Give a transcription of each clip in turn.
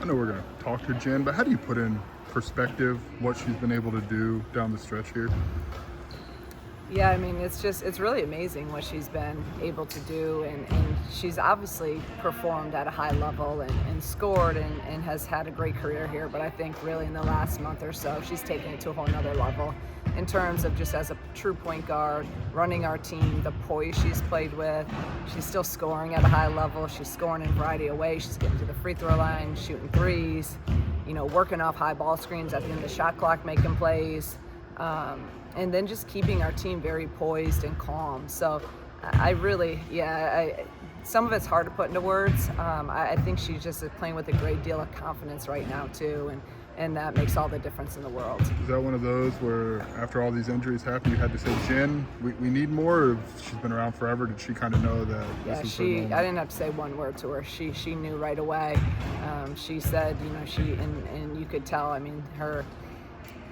I know we're going to talk to Jen, but how do you put in perspective what she's been able to do down the stretch here? Yeah, I mean, it's really amazing what she's been able to do, and she's obviously performed at a high level and scored and has had a great career here, but I think really in the last month or so, she's taken it to a whole nother level in terms of just as a true point guard, running our team, the poise she's played with. She's still scoring at a high level. She's scoring in a variety of ways. She's getting to the free throw line, shooting threes, working off high ball screens at the end of the shot clock, making plays. And then just keeping our team very poised and calm. So I really, some of it's hard to put into words. I think she's just playing with a great deal of confidence right now too, and that makes all the difference in the world. Is that one of those where after all these injuries happened, you had to say, Jen, we need more, or she's been around forever? Did she kind of know that this is her moment? I didn't have to say one word to her. She knew right away. She said, and you could tell, I mean,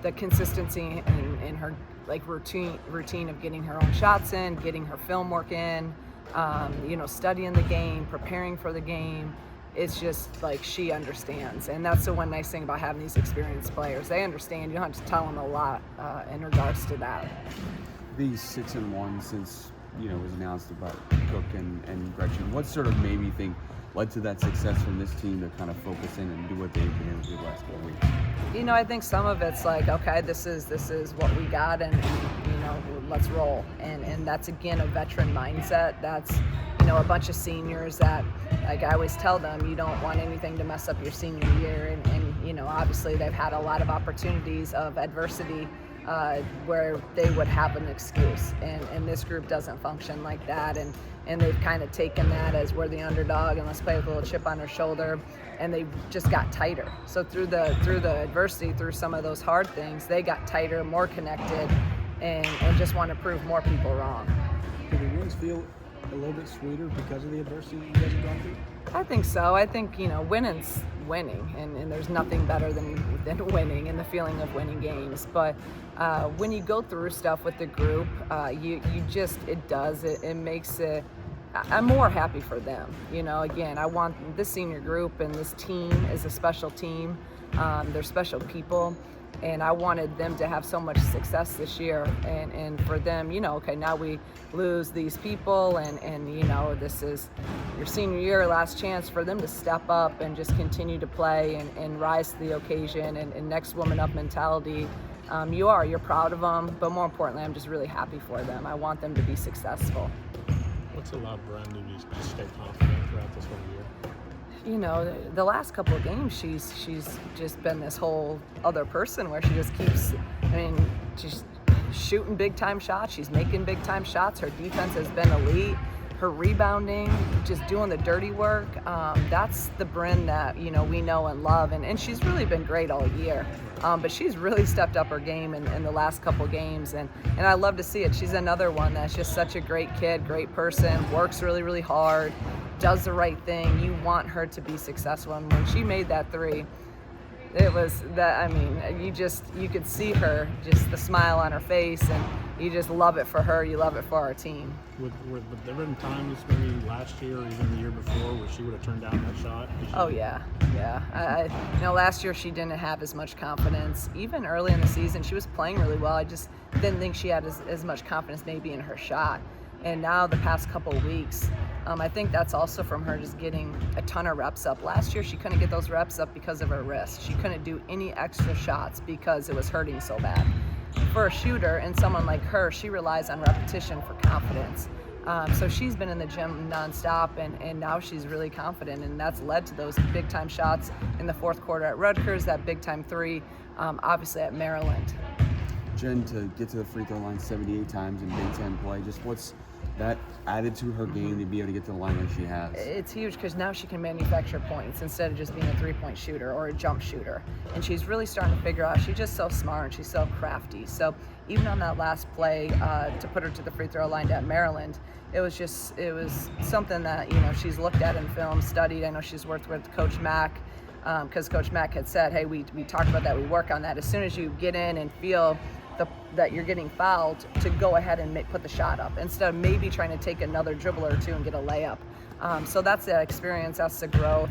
the consistency in her routine of getting her own shots in, getting her film work in, studying the game, preparing for the game. It's just like she understands, and that's the one nice thing about having these experienced players. They understand. You don't have to tell them a lot in regards to that. These 6-1 since it was announced about Cook and Gretchen. What sort of made me think led to that success from this team to kind of focus in and do what they've been able to do the last couple of weeks? I think some of it's like, okay, this is what we got, and let's roll. And that's again a veteran mindset. That's a bunch of seniors that, like I always tell them, you don't want anything to mess up your senior year. And obviously they've had a lot of opportunities of adversity where they would have an excuse. And this group doesn't function like that. And they've kind of taken that as we're the underdog and let's play with a little chip on our shoulder. And they just got tighter. So through the adversity, through some of those hard things, they got tighter, more connected, and just want to prove more people wrong. Do the wins feel a little bit sweeter because of the adversity you guys have gone through? I think so. I think, winning's winning, and there's nothing better than winning and the feeling of winning games. But when you go through stuff with the group, it makes it, I'm more happy for them. Again, I want this senior group and this team is a special team. They're special people. And I wanted them to have so much success this year, and for them, okay, now we lose these people, and this is your senior year, last chance for them to step up and just continue to play and rise to the occasion, and next woman up mentality. You're proud of them, but more importantly, I'm just really happy for them. I want them to be successful. What's allowed Brin to just stay confident throughout this whole year? The last couple of games, she's just been this whole other person where she just keeps, she's shooting big-time shots. She's making big-time shots. Her defense has been elite. Her rebounding, just doing the dirty work, that's the Brin that, we know and love. And she's really been great all year. But she's really stepped up her game in the last couple games. And I love to see it. She's another one that's just such a great kid, great person, works really, really hard, does the right thing. You want her to be successful. And when she made that three, it was that, you could see her, just the smile on her face, and you just love it for her. You love it for our team. Would there been times maybe last year or even the year before where she would have turned down that shot? Oh, yeah. Last year she didn't have as much confidence. Even early in the season, she was playing really well. I just didn't think she had as much confidence maybe in her shot. And now the past couple of weeks, I think that's also from her just getting a ton of reps up. Last year, she couldn't get those reps up because of her wrist. She couldn't do any extra shots because it was hurting so bad. For a shooter and someone like her, she relies on repetition for confidence. So she's been in the gym nonstop, and now she's really confident, and that's led to those big-time shots in the fourth quarter at Rutgers, that big-time three, obviously at Maryland. Jen, to get to the free throw line 78 times in Big Ten play, just what's that added to her game to be able to get to the line like she has? It's huge because now she can manufacture points instead of just being a three-point shooter or a jump shooter. And she's really starting to figure out, she's just so smart and she's so crafty. So even on that last play to put her to the free throw line at Maryland, it was something that, she's looked at in film, studied. I know she's worked with Coach Mack because Coach Mack had said, hey, we talked about that, we work on that. As soon as you get in and feel that you're getting fouled, to go ahead and put the shot up instead of maybe trying to take another dribble or two and get a layup. So that's the experience, that's the growth.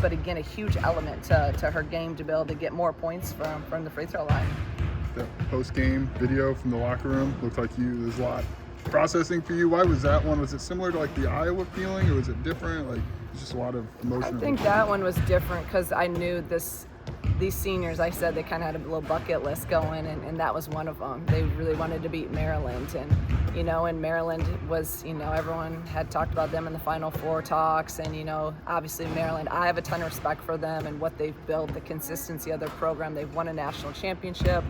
But again, a huge element to her game to be able to get more points from the free throw line. The post-game video from the locker room looked like there's a lot processing for you. Why was that one? Was it similar to like the Iowa feeling, or was it different? Like it's just a lot of emotion. I think that one was different because I knew these seniors, I said they kind of had a little bucket list going, and that was one of them. They really wanted to beat Maryland, and Maryland was, everyone had talked about them in the Final Four talks, and obviously Maryland, I have a ton of respect for them and what they've built, the consistency of their program. They've won a national championship.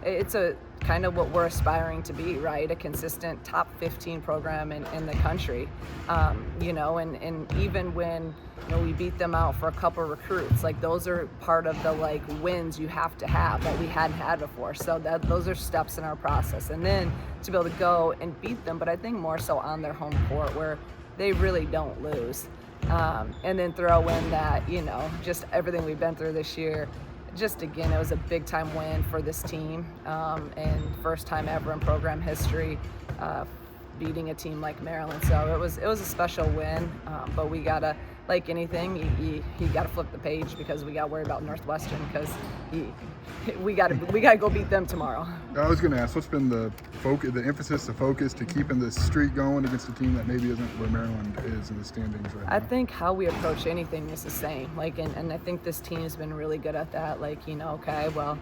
It's a kind of what we're aspiring to be, right? A consistent top 15 program in the country, and even when we beat them out for a couple of recruits, like those are part of the wins you have to have that we hadn't had before. So those are steps in our process, and then to be able to go and beat them, but I think more so on their home court where they really don't lose, and then throw in that just everything we've been through this year. Just again, it was a big time win for this team, and first time ever in program history beating a team like Maryland. So it was a special win, but we gotta, like anything, you gotta flip the page because we gotta worry about Northwestern because we gotta go beat them tomorrow. I was gonna ask, what's been the focus, the emphasis, the focus to keeping this streak going against a team that maybe isn't where Maryland is in the standings right now? I think how we approach anything is the same. And I think this team has been really good at that. Okay, well,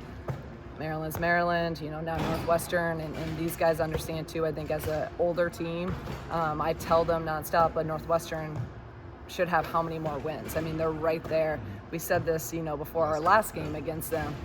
Maryland's Maryland, now Northwestern, and these guys understand too. I think as an older team, I tell them nonstop, but Northwestern should have how many more wins? I mean, they're right there. We said this, before our last game against them.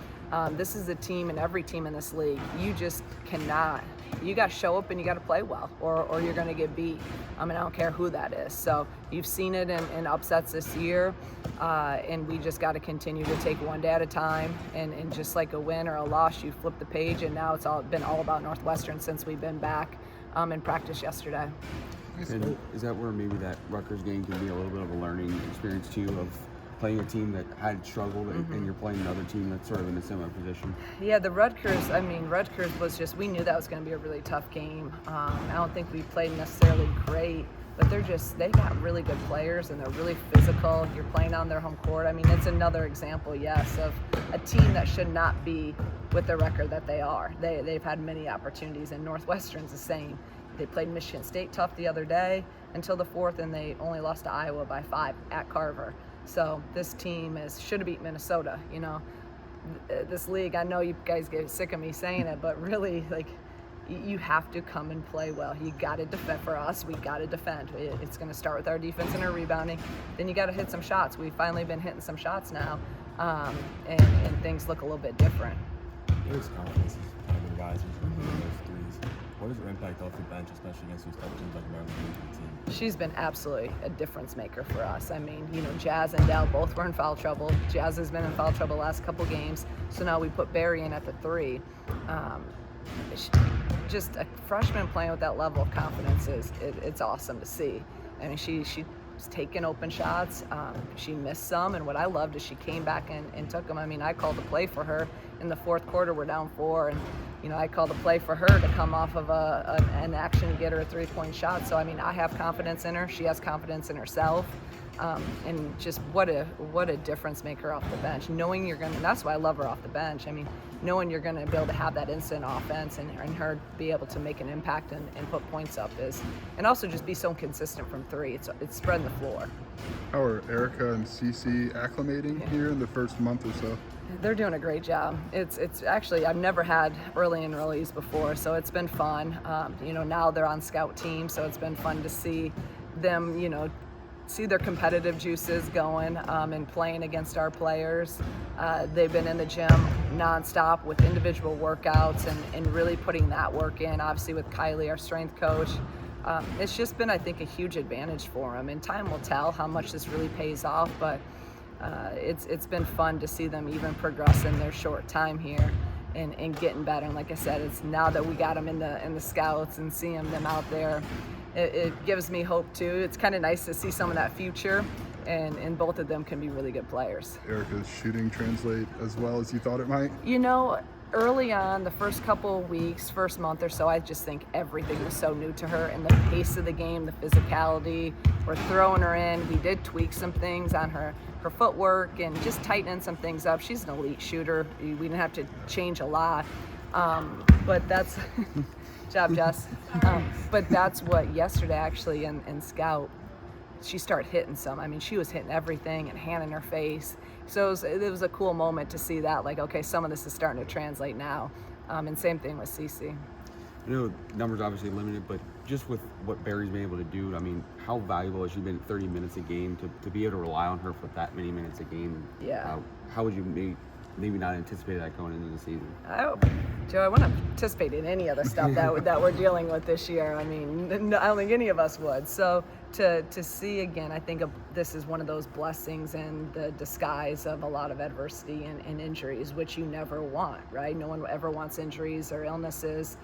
This is a team, and every team in this league, you just cannot. You got to show up and you got to play well, or you're going to get beat. I don't care who that is. So you've seen it in upsets this year, and we just got to continue to take one day at a time. And just like a win or a loss, you flip the page, and now it's been all about Northwestern since we've been back in practice yesterday. And is that where maybe that Rutgers game can be a little bit of a learning experience too, of playing a team that had struggled and you're playing another team that's sort of in a similar position? Yeah, the Rutgers was just, we knew that was going to be a really tough game. I don't think we played necessarily great, but they got really good players and they're really physical. You're playing on their home court. It's another example, yes, of a team that should not be with the record that they are. They've had many opportunities, and Northwestern's the same. They played Michigan State tough the other day until the fourth, and they only lost to Iowa by 5 at Carver. So this team should have beat Minnesota. This league, I know you guys get sick of me saying it, but really, you have to come and play well. You got to defend for us. We got to defend. It's going to start with our defense and our rebounding. Then you got to hit some shots. We've finally been hitting some shots now, and things look a little bit different. There's confidence kind of rises from those threes. What is her impact off the bench, especially against these tough teams like Maryland team? She's been absolutely a difference maker for us. Jazz and Dell both were in foul trouble. Jazz has been in foul trouble the last couple games, so now we put Barry in at the 3. Just a freshman playing with that level of confidence it's awesome to see. She's taken open shots. She missed some, and what I loved is she came back and took them. I called a play for her in the fourth quarter. We're down 4, and I called a play for her to come off of an action to get her a 3-point shot. So I have confidence in her. She has confidence in herself, and just what a difference maker off the bench. Knowing you're gonna, that's why I love her off the bench. Knowing you're gonna be able to have that instant offense and her be able to make an impact and put points up and also just be so consistent from 3. It's spreading the floor. How are Erica and Cece acclimating here in the first month or so? They're doing a great job. It's actually, I've never had early enrollees before, so it's been fun. Now they're on scout team, so it's been fun to see them, see their competitive juices going and playing against our players. They've been in the gym nonstop with individual workouts and really putting that work in, obviously with Kylie, our strength coach. It's just been, I think, a huge advantage for them, and time will tell how much this really pays off, but it's been fun to see them even progress in their short time here and getting better. And like I said, it's now that we got them in the scouts and seeing them out there, it gives me hope too. It's kind of nice to see some of that future, and both of them can be really good players. Erica's shooting translate as well as you thought it might? early on, the first couple of weeks, first month or so, I just think everything was so new to her, and the pace of the game, the physicality, we're throwing her in. We did tweak some things on her footwork and just tightening some things up. She's an elite shooter. We didn't have to change a lot, but that's job, Jess. But that's what yesterday actually in Scout, she started hitting some. I mean, she was hitting everything and hand in her face. So it was a cool moment to see that, like, okay, some of this is starting to translate now. And same thing with Cece. I know numbers obviously limited, but just with what Barry's been able to do, I mean, how valuable has she been 30 minutes a game to be able to rely on her for that many minutes a game? Yeah. How would you maybe not anticipate that going into the season? Joe, I wouldn't anticipate any of the stuff that we're dealing with this year. I mean, I don't think any of us would. So to see again, I think this is one of those blessings in the disguise of a lot of adversity and injuries, which you never want, right? No one ever wants injuries or illnesses.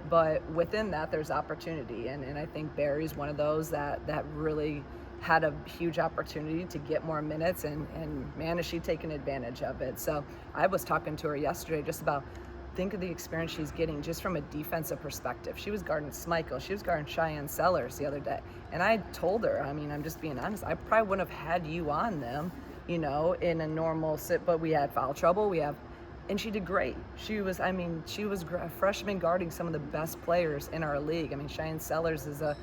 But within that, there's opportunity. And I think Barry's one of those that really had a huge opportunity to get more minutes, and man, is she taking advantage of it. So I was talking to her yesterday just about, think of the experience she's getting just from a defensive perspective. She was guarding Smichael. She was guarding Cheyenne Sellers the other day. And I told her, I mean, I'm just being honest, I probably wouldn't have had you on them, you know, in a normal sit, but we had foul trouble. And she did great. She was a freshman guarding some of the best players in our league. I mean, Cheyenne Sellers is a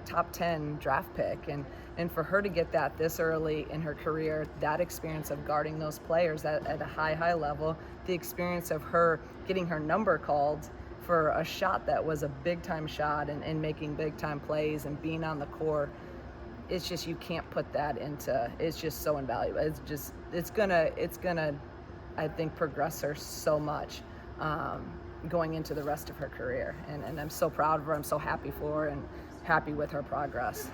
top 10 draft pick, and for her to get that this early in her career, that experience of guarding those players at a high level, the experience of her getting her number called for a shot that was a big time shot and making big time plays and being on the court, it's just, you can't put that into, it's just so invaluable. It's gonna I think progress her so much going into the rest of her career, and I'm so proud of her. I'm so happy for her and happy with her progress.